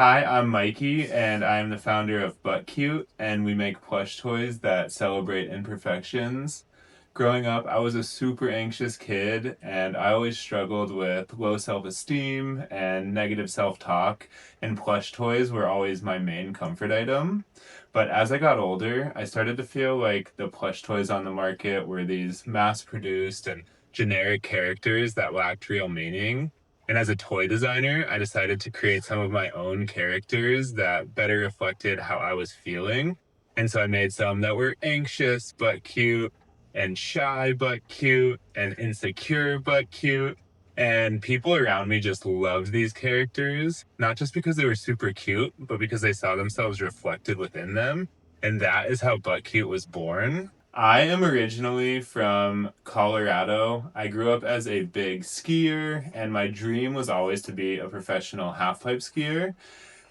Hi, I'm Mikey, and I'm the founder of Butt Cute, and we make plush toys that celebrate imperfections. Growing up, I was a super anxious kid, and I always struggled with low self-esteem and negative self-talk, and plush toys were always my main comfort item. But as I got older, I started to feel like the plush toys on the market were these mass-produced and generic characters that lacked real meaning. And as a toy designer, I decided to create some of my own characters that better reflected how I was feeling. And so I made some that were anxious but cute, and shy but cute, and insecure but cute. And people around me just loved these characters, not just because they were super cute, but because they saw themselves reflected within them. And that is how Butt Cute was born. I am originally from Colorado. I grew up as a big skier, and my dream was always to be a professional halfpipe skier.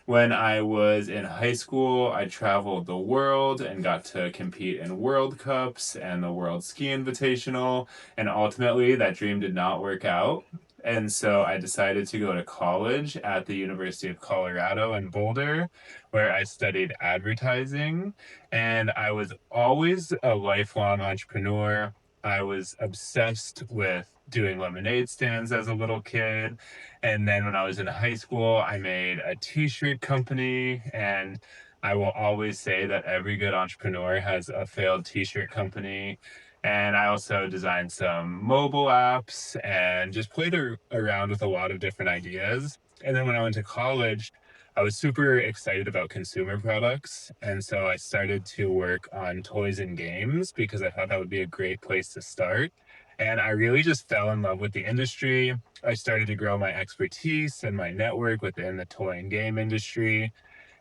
When I was in high school, I traveled the world and got to compete in World Cups and the World Ski Invitational, and ultimately that dream did not work out. And so I decided to go to college at the University of Colorado in Boulder, where I studied advertising. And I was always a lifelong entrepreneur. I was obsessed with doing lemonade stands as a little kid. And then when I was in high school, I made a t-shirt company. And I will always say that every good entrepreneur has a failed t-shirt company. And I also designed some mobile apps and just played around with a lot of different ideas. And then when I went to college, I was super excited about consumer products. And so I started to work on toys and games because I thought that would be a great place to start. And I really just fell in love with the industry. I started to grow my expertise and my network within the toy and game industry.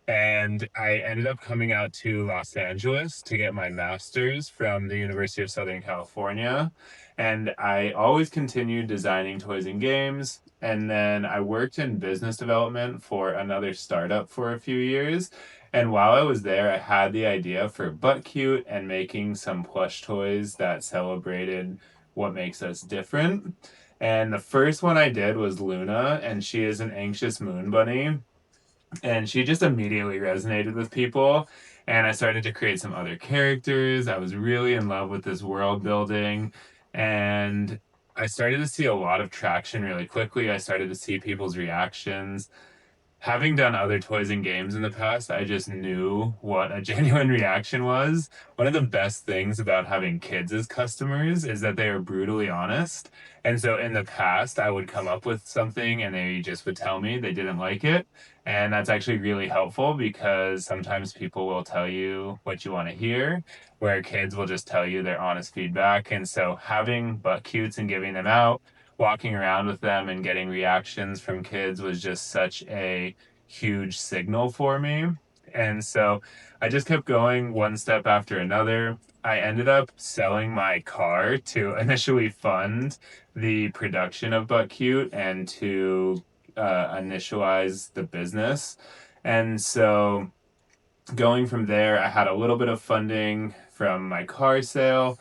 And I ended up coming out to Los Angeles to get my master's from the University of Southern California. And I always continued designing toys and games. And then I worked in business development for another startup for a few years. And while I was there, I had the idea for Butt Cute and making some plush toys that celebrated what makes us different. And the first one I did was Luna, and she is an anxious moon bunny, and she just immediately resonated with people. And I started to create some other characters. I was really in love with this world building, and I started to see a lot of traction really quickly. I started to see people's reactions. Having done other toys and games in the past, I just knew what a genuine reaction was. One of the best things about having kids as customers is that they are brutally honest. And so in the past, I would come up with something and they just would tell me they didn't like it. And that's actually really helpful because sometimes people will tell you what you want to hear, where kids will just tell you their honest feedback. And so having butt cutes and giving them out, walking around with them and getting reactions from kids was just such a huge signal for me. And so I just kept going one step after another. I ended up selling my car to initially fund the production of Butt Cute and to initialize the business. And so going from there, I had a little bit of funding from my car sale,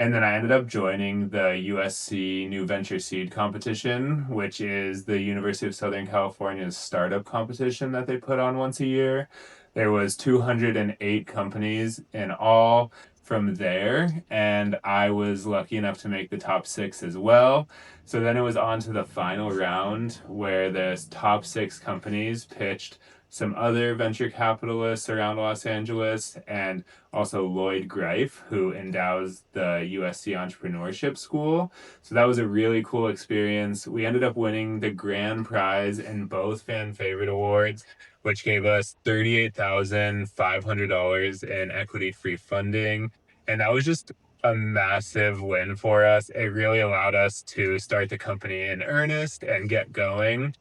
and then I ended up joining the USC New Venture Seed Competition, which is the University of Southern California's startup competition that they put on once a year. There was 208 companies in all from there, and I was lucky enough to make the top six as well. So then it was on to the final round where the top six companies pitched some other venture capitalists around Los Angeles, and also Lloyd Greif, who endows the USC Entrepreneurship School. So that was a really cool experience. We ended up winning the grand prize in both fan favorite awards, which gave us $38,500 in equity free funding. And that was just a massive win for us. It really allowed us to start the company in earnest and get going.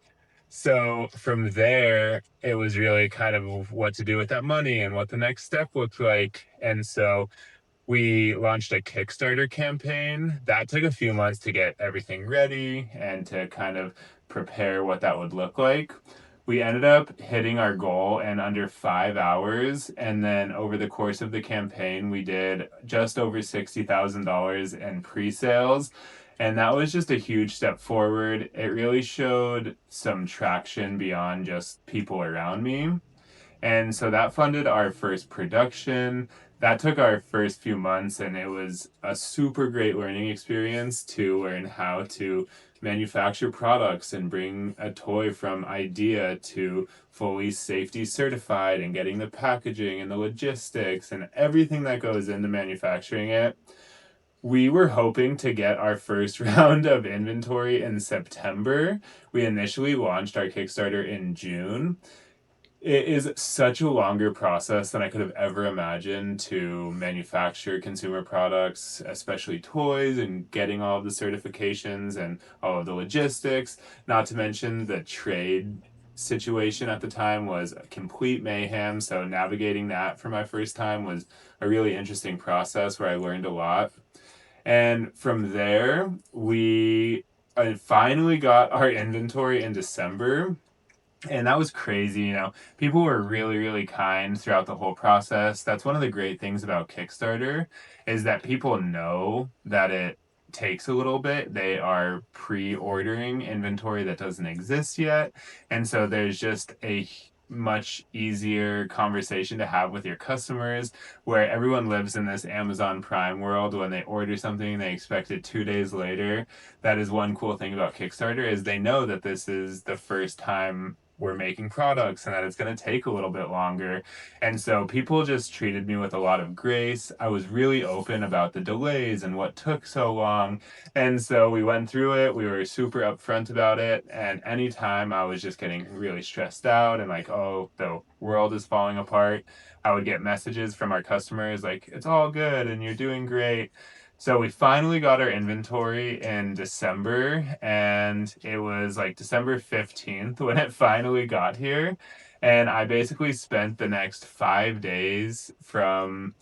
So from there, it was really kind of what to do with that money and what the next step looked like. And so we launched a Kickstarter campaign. That took a few months to get everything ready and to kind of prepare what that would look like. We ended up hitting our goal in under 5 hours. And then over the course of the campaign, we did just over $60,000 in pre sales. And that was just a huge step forward. It really showed some traction beyond just people around me. And so that funded our first production. That took our first few months, and it was a super great learning experience to learn how to manufacture products and bring a toy from idea to fully safety certified and getting the packaging and the logistics and everything that goes into manufacturing it. We were hoping to get our first round of inventory in September. We initially launched our Kickstarter in June. It is such a longer process than I could have ever imagined to manufacture consumer products, especially toys, and getting all of the certifications and all of the logistics. Not to mention the trade situation at the time was a complete mayhem. So navigating that for my first time was a really interesting process where I learned a lot. And from there, we finally got our inventory in December, and that was crazy. People were really, really kind throughout the whole process. That's one of the great things about Kickstarter, is that people know that it takes a little bit. They are pre-ordering inventory that doesn't exist yet. And so there's just a much easier conversation to have with your customers, where everyone lives in this Amazon Prime world. When they order something, they expect it 2 days later. That is one cool thing about Kickstarter, is they know that this is the first time we're making products and that it's going to take a little bit longer. And so people just treated me with a lot of grace. I was really open about the delays and what took so long. And so we went through it. We were super upfront about it. And anytime I was just getting really stressed out and like, oh, the world is falling apart, I would get messages from our customers like, it's all good and you're doing great. So we finally got our inventory in December, and it was like December 15th when it finally got here. And I basically spent the next 5 days, from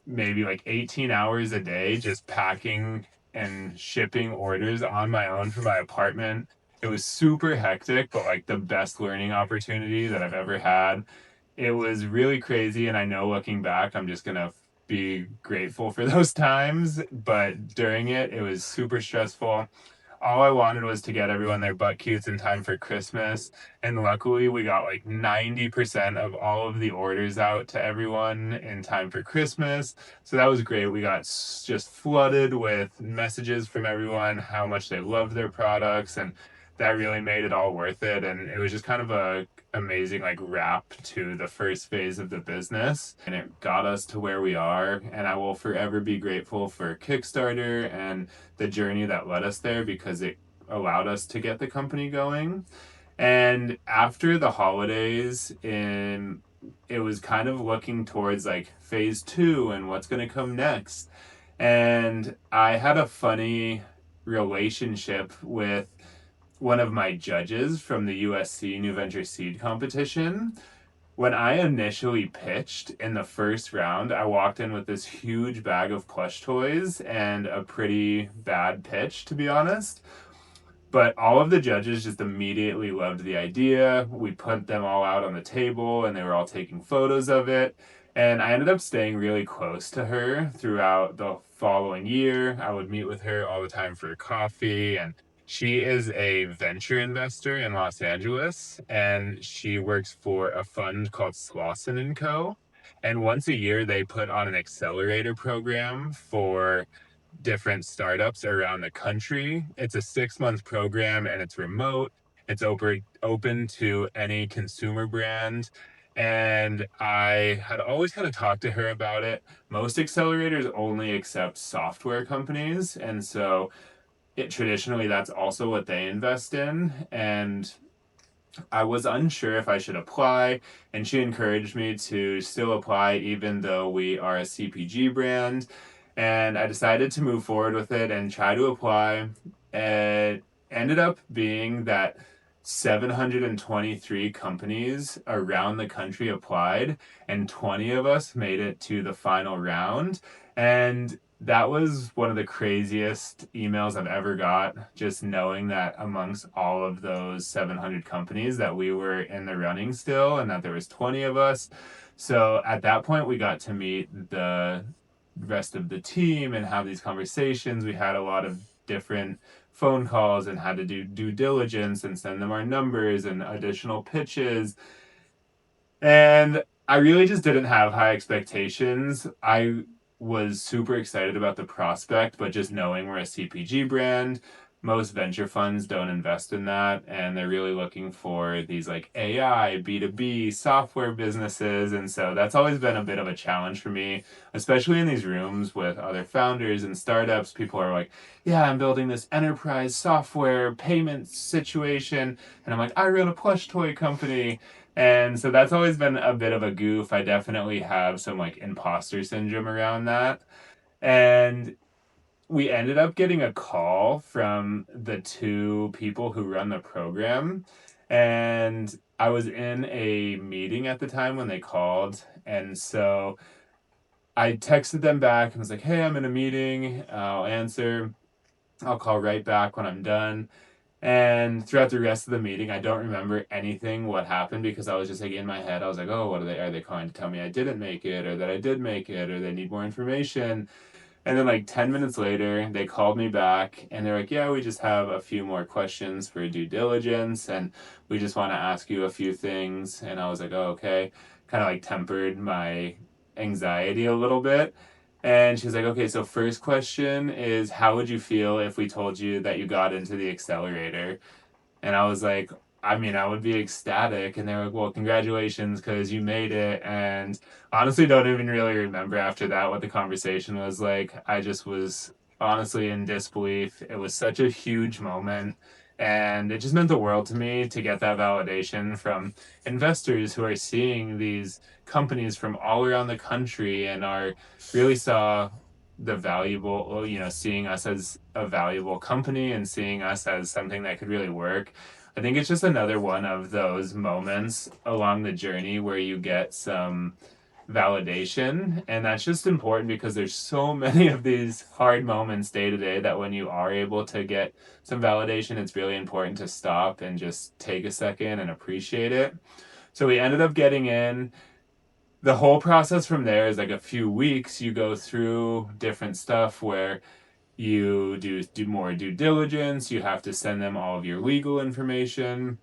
maybe like 18 hours a day, just packing and shipping orders on my own from my apartment. It was super hectic, but like the best learning opportunity that I've ever had. It was really crazy, and I know looking back, I'm just gonna be grateful for those times. But during it, it was super stressful. All I wanted was to get everyone their butt cutes in time for Christmas. And luckily, we got like 90% of all of the orders out to everyone in time for Christmas. So that was great. We got just flooded with messages from everyone how much they loved their products. And that really made it all worth it. And it was just kind of a amazing like wrap to the first phase of the business, and it got us to where we are. And I will forever be grateful for Kickstarter and the journey that led us there, because it allowed us to get the company going. And after the holidays, it was kind of looking towards like phase two and what's going to come next. And I had a funny relationship with one of my judges from the USC New Venture Seed competition. When I initially pitched in the first round, I walked in with this huge bag of plush toys and a pretty bad pitch, to be honest. But all of the judges just immediately loved the idea. We put them all out on the table and they were all taking photos of it. And I ended up staying really close to her throughout the following year. I would meet with her all the time for coffee, and she is a venture investor in Los Angeles, and she works for a fund called Slauson and Co. And once a year, they put on an accelerator program for different startups around the country. It's a 6 month program, and it's remote. It's open to any consumer brand. And I had always kind of talked to her about it. Most accelerators only accept software companies. And so traditionally, that's also what they invest in. And I was unsure if I should apply, and she encouraged me to still apply even though we are a CPG brand. And I decided to move forward with it and try to apply. It ended up being that 723 companies around the country applied, and 20 of us made it to the final round. And that was one of the craziest emails I've ever got, just knowing that amongst all of those 700 companies that we were in the running still, and that there was 20 of us. So at that point, we got to meet the rest of the team and have these conversations. We had a lot of different phone calls and had to do due diligence and send them our numbers and additional pitches. And I really just didn't have high expectations. I was super excited about the prospect, but just knowing we're a CPG brand, most venture funds don't invest in that. And they're really looking for these like AI, B2B software businesses. And so that's always been a bit of a challenge for me, especially in these rooms with other founders and startups. People are like, yeah, I'm building this enterprise software payment situation. And I'm like, I run a plush toy company. And so that's always been a bit of a goof. I definitely have some like imposter syndrome around that. And we ended up getting a call from the two people who run the program. And I was in a meeting at the time when they called. And so I texted them back and was like, hey, I'm in a meeting. I'll answer. I'll call right back when I'm done. And throughout the rest of the meeting, I don't remember anything what happened because I was just like in my head, I was like, oh, what are they calling to tell me I didn't make it or that I did make it or they need more information? And then like 10 minutes later, they called me back and they're like, yeah, we just have a few more questions for due diligence and we just want to ask you a few things. And I was like, oh, okay. Kind of like tempered my anxiety a little bit. And she's like, okay, so first question is how would you feel if we told you that you got into the accelerator? And I was like, I mean, I would be ecstatic. And they were like, well, congratulations, because you made it. And honestly, don't even really remember after that what the conversation was like. I just was honestly in disbelief. It was such a huge moment. And it just meant the world to me to get that validation from investors who are seeing these companies from all around the country and are really saw the valuable, seeing us as a valuable company and seeing us as something that could really work. I think it's just another one of those moments along the journey where you get some validation. And that's just important because there's so many of these hard moments day to day that when you are able to get some validation, it's really important to stop and just take a second and appreciate it. So we ended up getting in. The whole process from there is like a few weeks. You go through different stuff where you do more due diligence. You have to send them all of your legal information.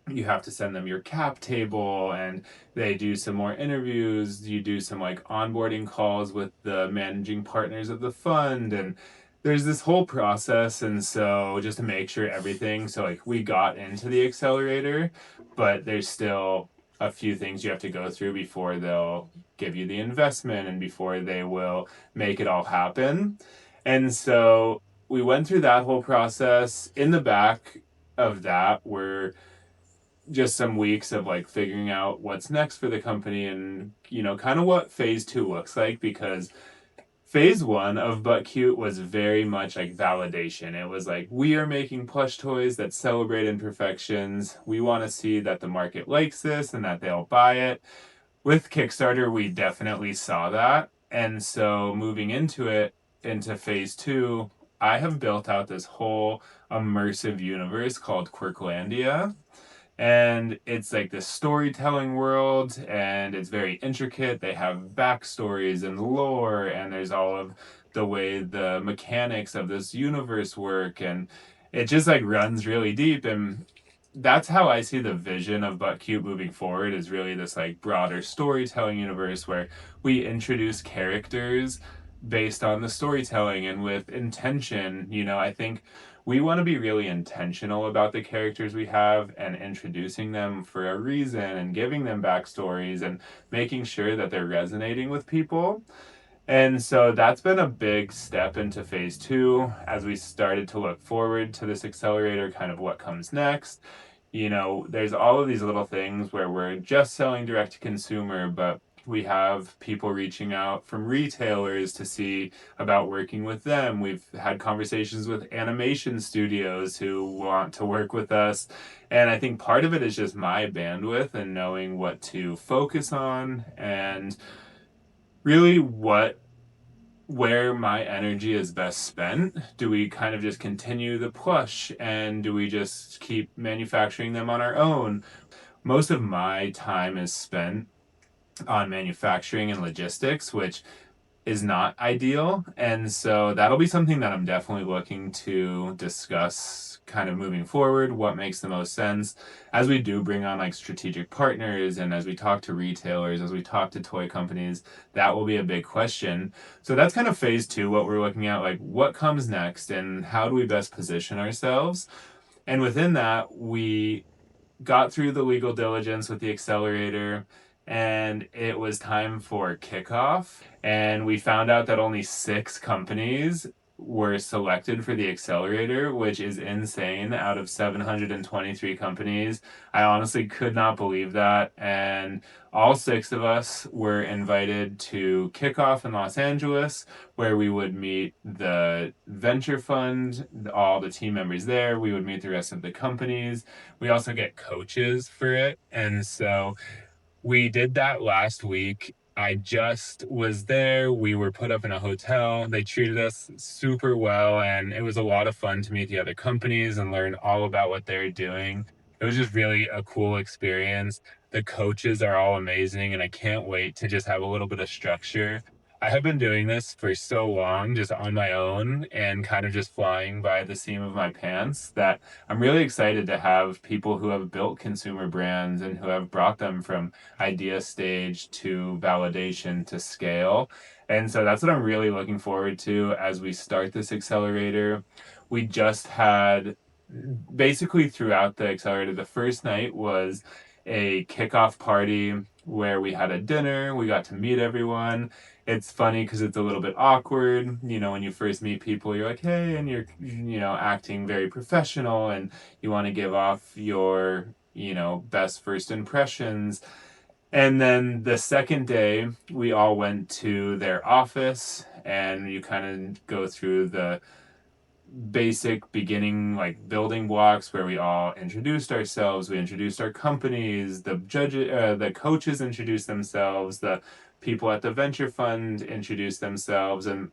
You have to send them your cap table, and they do some more interviews. You do some like onboarding calls with the managing partners of the fund, and there's this whole process. And so just to make sure everything, so like we got into the accelerator, but there's still a few things you have to go through before they'll give you the investment and before they will make it all happen. And so we went through that whole process. In the back of that were just some weeks of like figuring out what's next for the company and kind of what phase two looks like, because phase one of But Cute was very much like validation. It was like, we are making plush toys that celebrate imperfections. We want to see that the market likes this and that they'll buy it. With Kickstarter, we definitely saw that. And so moving into phase two, I have built out this whole immersive universe called Quirklandia. And it's like this storytelling world, and it's very intricate. They have backstories and lore, and there's all of the way the mechanics of this universe work, and it just like runs really deep. And that's how I see the vision of Butt Cute moving forward, is really this like broader storytelling universe where we introduce characters based on the storytelling and with intention. I think we want to be really intentional about the characters we have and introducing them for a reason and giving them backstories and making sure that they're resonating with people. And so that's been a big step into phase two as we started to look forward to this accelerator, kind of what comes next. There's all of these little things where we're just selling direct to consumer, but we have people reaching out from retailers to see about working with them. We've had conversations with animation studios who want to work with us. And I think part of it is just my bandwidth and knowing what to focus on and really where my energy is best spent. Do we kind of just continue the push and do we just keep manufacturing them on our own? Most of my time is spent on manufacturing and logistics, which is not ideal. And so that'll be something that I'm definitely looking to discuss kind of moving forward, what makes the most sense as we do bring on like strategic partners and as we talk to retailers, as we talk to toy companies, that will be a big question. So that's kind of phase two, what we're looking at, like what comes next and how do we best position ourselves. And within that, we got through the legal diligence with the accelerator, and it was time for kickoff. And we found out that only 6 companies were selected for the accelerator, which is insane out of 723 companies. I honestly could not believe that. And all 6 of us were invited to kickoff in Los Angeles, where we would meet the venture fund, all the team members there. We would meet the rest of the companies. We also get coaches for it. And so we did that last week. I just was there. We were put up in a hotel. They treated us super well, and it was a lot of fun to meet the other companies and learn all about what they're doing. It was just really a cool experience. The coaches are all amazing, and I can't wait to just have a little bit of structure. I have been doing this for so long, just on my own and kind of just flying by the seam of my pants, that I'm really excited to have people who have built consumer brands and who have brought them from idea stage to validation to scale. And so that's what I'm really looking forward to as we start this accelerator. We just had basically throughout the accelerator, the first night was a kickoff party where we had a dinner, we got to meet everyone. It's funny because it's a little bit awkward, when you first meet people, you're like, hey, and you're, acting very professional and you want to give off your, best first impressions. And then the second day, we all went to their office and you kind of go through the basic beginning like building blocks where we all introduced ourselves, we introduced our companies, the coaches introduced themselves, the people at the venture fund introduced themselves, and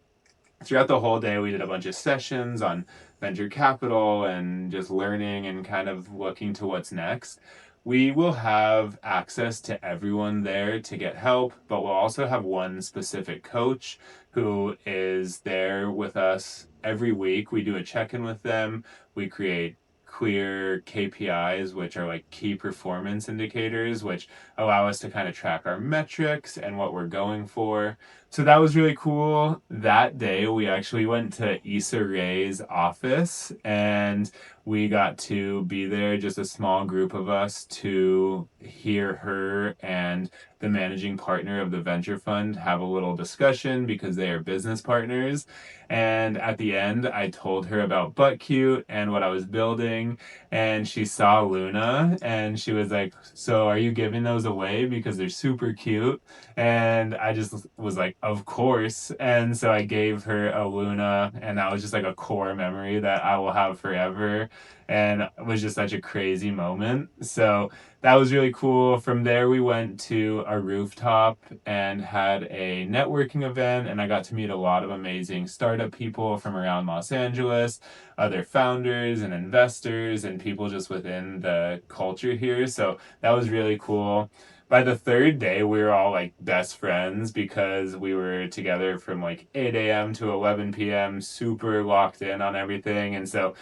throughout the whole day we did a bunch of sessions on venture capital and just learning and kind of looking to what's next. We will have access to everyone there to get help, but we'll also have one specific coach who is there with us every week. We do a check-in with them. We create clear KPIs, which are like key performance indicators, which allow us to kind of track our metrics and what we're going for. So that was really cool. That day, we actually went to Issa Rae's office and we got to be there, just a small group of us, to hear her and the managing partner of the venture fund have a little discussion because they are business partners. And at the end, I told her about Butt Cute and what I was building. And she saw Luna and she was like, so are you giving those away because they're super cute? And I just was like, of course. And so I gave her a Luna, and that was just like a core memory that I will have forever. And it was just such a crazy moment. So that was really cool. From there, we went to a rooftop and had a networking event, and I got to meet a lot of amazing startup people from around Los Angeles, other founders and investors, and people just within the culture here. So that was really cool. By the third day, we were all like best friends because we were together from like 8 a.m. to 11 p.m., super locked in on everything. And so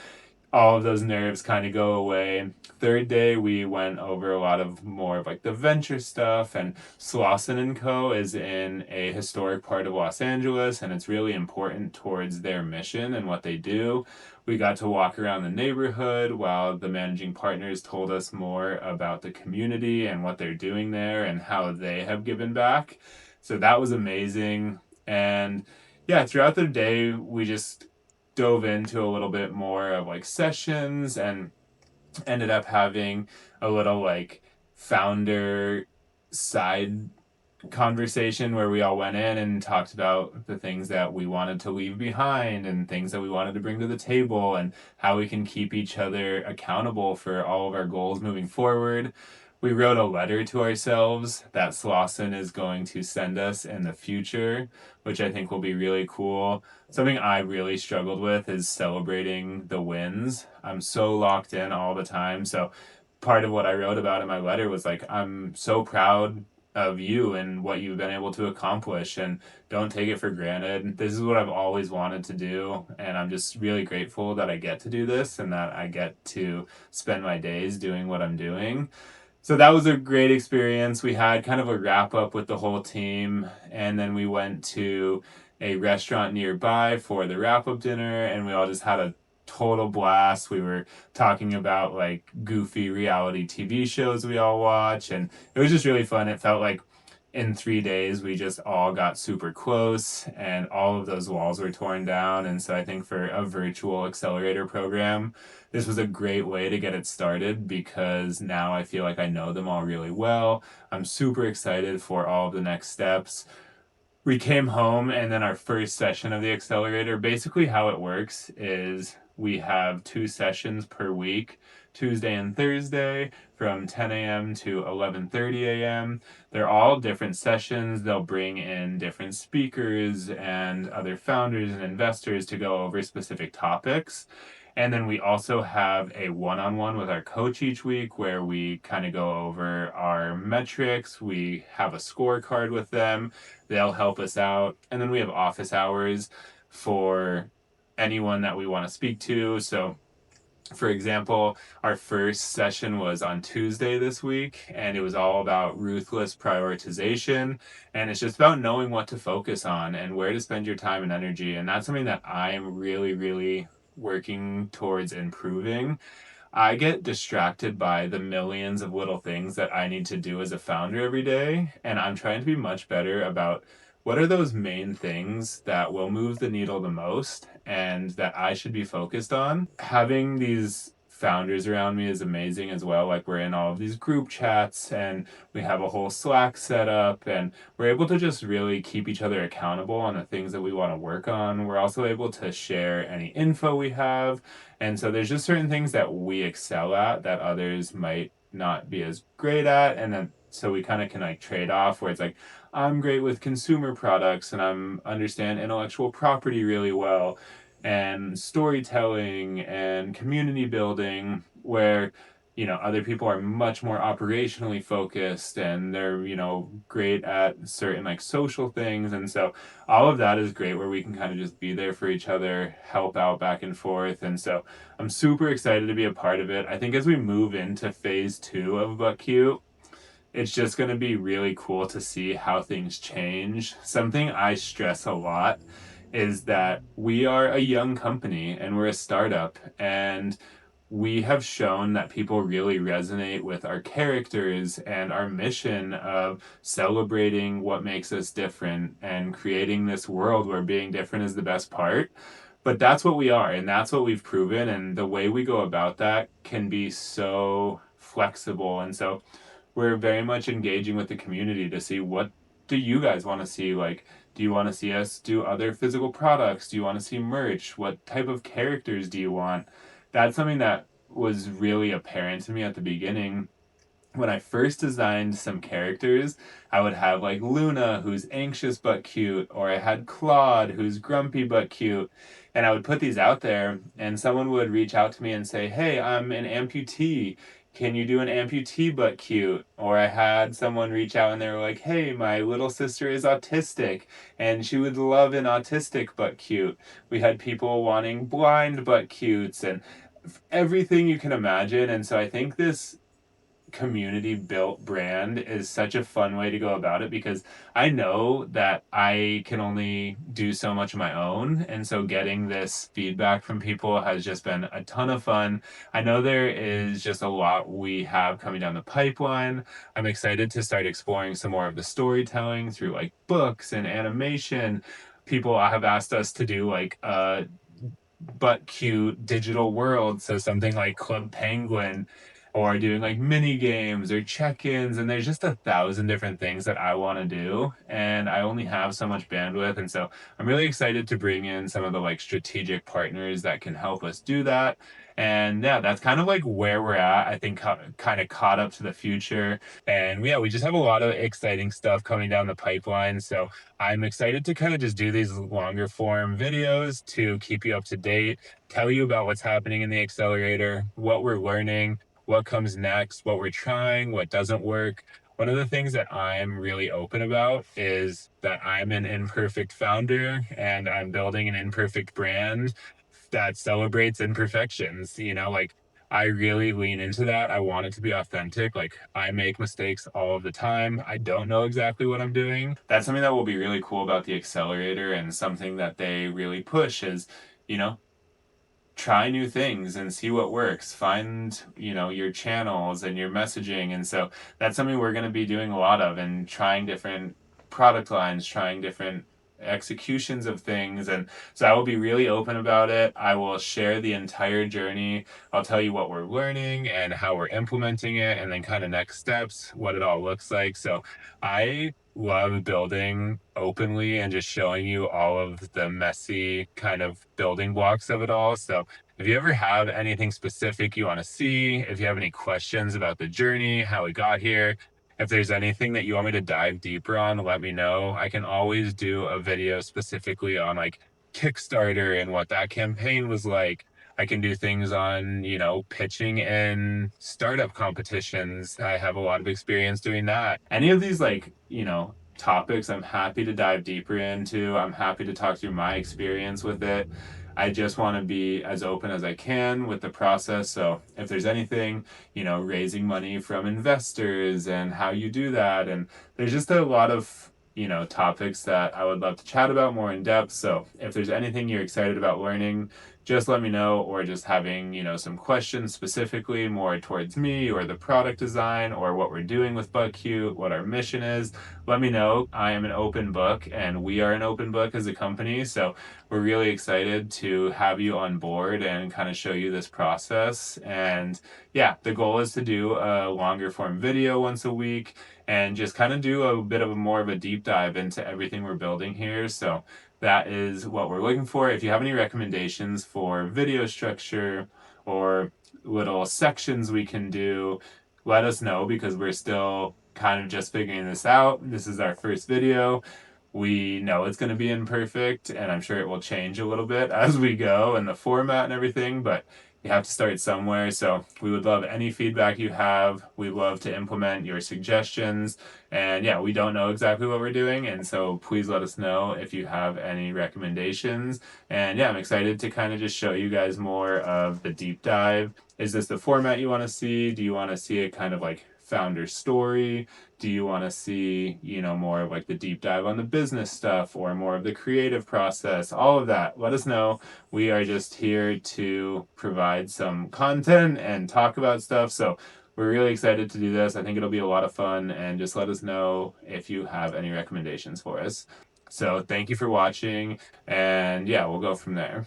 all of those nerves kind of go away. Third day, we went over a lot of more of like the venture stuff, and Slauson and Co. is in a historic part of Los Angeles, and it's really important towards their mission and what they do. We got to walk around the neighborhood while the managing partners told us more about the community and what they're doing there and how they have given back. So that was amazing. And yeah, throughout the day, we just dove into a little bit more of like sessions and ended up having a little like founder side conversation where we all went in and talked about the things that we wanted to leave behind and things that we wanted to bring to the table and how we can keep each other accountable for all of our goals moving forward. We wrote a letter to ourselves that Slauson is going to send us in the future, which I think will be really cool. Something I really struggled with is celebrating the wins. I'm so locked in all the time. So part of what I wrote about in my letter was like, I'm so proud of you and what you've been able to accomplish, and don't take it for granted. This is what I've always wanted to do, and I'm just really grateful that I get to do this and that I get to spend my days doing what I'm doing. So that was a great experience. We had kind of a wrap up with the whole team, and then we went to a restaurant nearby for the wrap up dinner, and we all just had a total blast. We were talking about like goofy reality TV shows we all watch, and it was just really fun. It felt like in 3 days we just all got super close and all of those walls were torn down. And so I think for a virtual accelerator program, this was a great way to get it started, because now I feel like I know them all really well. I'm super excited for all of the next steps. We came home, and then our first session of the accelerator, basically how it works is we have 2 sessions per week, Tuesday and Thursday, from 10 a.m. to 11:30 a.m. They're all different sessions. They'll bring in different speakers and other founders and investors to go over specific topics. And then we also have a one-on-one with our coach each week where we kind of go over our metrics. We have a scorecard with them. They'll help us out. And then we have office hours for anyone that we want to speak to. So, for example, our first session was on Tuesday this week, and it was all about ruthless prioritization. And it's just about knowing what to focus on and where to spend your time and energy. And that's something that I am really, really working towards improving. I get distracted by the millions of little things that I need to do as a founder every day, and I'm trying to be much better about what are those main things that will move the needle the most and that I should be focused on. Having these founders around me is amazing as well. Like, we're in all of these group chats and we have a whole Slack set up, and we're able to just really keep each other accountable on the things that we want to work on. We're also able to share any info we have, and so there's just certain things that we excel at that others might not be as great at. And then so we kind of can like trade off, where it's like, I'm great with consumer products and I'm understand intellectual property really well and storytelling and community building, where other people are much more operationally focused and they're great at certain like social things. And so all of that is great, where we can kind of just be there for each other, help out back and forth. And so I'm super excited to be a part of it. I think as we move into phase 2 of Buck Cute, it's just going to be really cool to see how things change. Something I stress a lot is that we are a young company and we're a startup, and we have shown that people really resonate with our characters and our mission of celebrating what makes us different and creating this world where being different is the best part. But that's what we are, and that's what we've proven, and the way we go about that can be so flexible. And so we're very much engaging with the community to see, what do you guys want to see? Like, do you want to see us do other physical products? Do you want to see merch? What type of characters do you want? That's something that was really apparent to me at the beginning. When I first designed some characters, I would have like Luna, who's anxious but cute, or I had Claude, who's grumpy but cute. And I would put these out there, and someone would reach out to me and say, "Hey, I'm an amputee. Can you do an amputee but cute?" Or I had someone reach out and they were like, "Hey, my little sister is autistic and she would love an autistic but cute." We had people wanting blind but cutes and everything you can imagine. And so I think this community built brand is such a fun way to go about it, because I know that I can only do so much of my own. And so getting this feedback from people has just been a ton of fun. I know there is just a lot we have coming down the pipeline. I'm excited to start exploring some more of the storytelling through like books and animation. People have asked us to do like a but cute digital world. So something like Club Penguin, or doing like mini games or check-ins. And there's just 1,000 different things that I want to do. And I only have so much bandwidth. And so I'm really excited to bring in some of the like strategic partners that can help us do that. And yeah, that's kind of like where we're at. I think kind of caught up to the future. And yeah, we just have a lot of exciting stuff coming down the pipeline. So I'm excited to kind of just do these longer form videos to keep you up to date, tell you about what's happening in the accelerator, what we're learning, what comes next, what we're trying, what doesn't work, One of the things that I'm really open about is that I'm an imperfect founder and I'm building an imperfect brand that celebrates imperfections. Like I really lean into that. I want it to be authentic. Like I make mistakes all of the time. I don't know exactly what I'm doing. That's something that will be really cool about the accelerator and something that they really push is, you know, try new things and see what works. Find, your channels and your messaging. And so that's something we're going to be doing a lot of and trying different product lines, trying different executions of things. And so I will be really open about it. I will share the entire journey. I'll tell you what we're learning and how we're implementing it and then kind of next steps, what it all looks like. So I love building openly and just showing you all of the messy kind of building blocks of it all. So if you ever have anything specific you want to see, if you have any questions about the journey, how we got here, if there's anything that you want me to dive deeper on, let me know. I can always do a video specifically on like Kickstarter and what that campaign was like. I can do things on, pitching in startup competitions. I have a lot of experience doing that. Any of these, like, topics, I'm happy to dive deeper into. I'm happy to talk through my experience with it. I just want to be as open as I can with the process. So if there's anything, raising money from investors and how you do that, and there's just a lot of, topics that I would love to chat about more in depth. So if there's anything you're excited about learning, just let me know, or just having, some questions specifically more towards me or the product design or what we're doing with ButtCute, what our mission is, let me know. I am an open book and we are an open book as a company. So we're really excited to have you on board and kind of show you this process. And yeah, the goal is to do a longer form video once a week and just kind of do a bit of a more of a deep dive into everything we're building here. So that is what we're looking for. If you have any recommendations for video structure or little sections we can do, let us know because we're still kind of just figuring this out. This is our first video. We know it's going to be imperfect, and I'm sure it will change a little bit as we go and the format and everything, but you have to start somewhere. So we would love any feedback you have. We'd love to implement your suggestions. And yeah, we don't know exactly what we're doing. And so please let us know if you have any recommendations. And yeah, I'm excited to kind of just show you guys more of the deep dive. Is this the format you want to see? Do you want to see it kind of like founder story? Do you want to see, more of like the deep dive on the business stuff or more of the creative process? All of that. Let us know. We are just here to provide some content and talk about stuff. So we're really excited to do this. I think it'll be a lot of fun, and just let us know if you have any recommendations for us. So thank you for watching, and yeah, we'll go from there.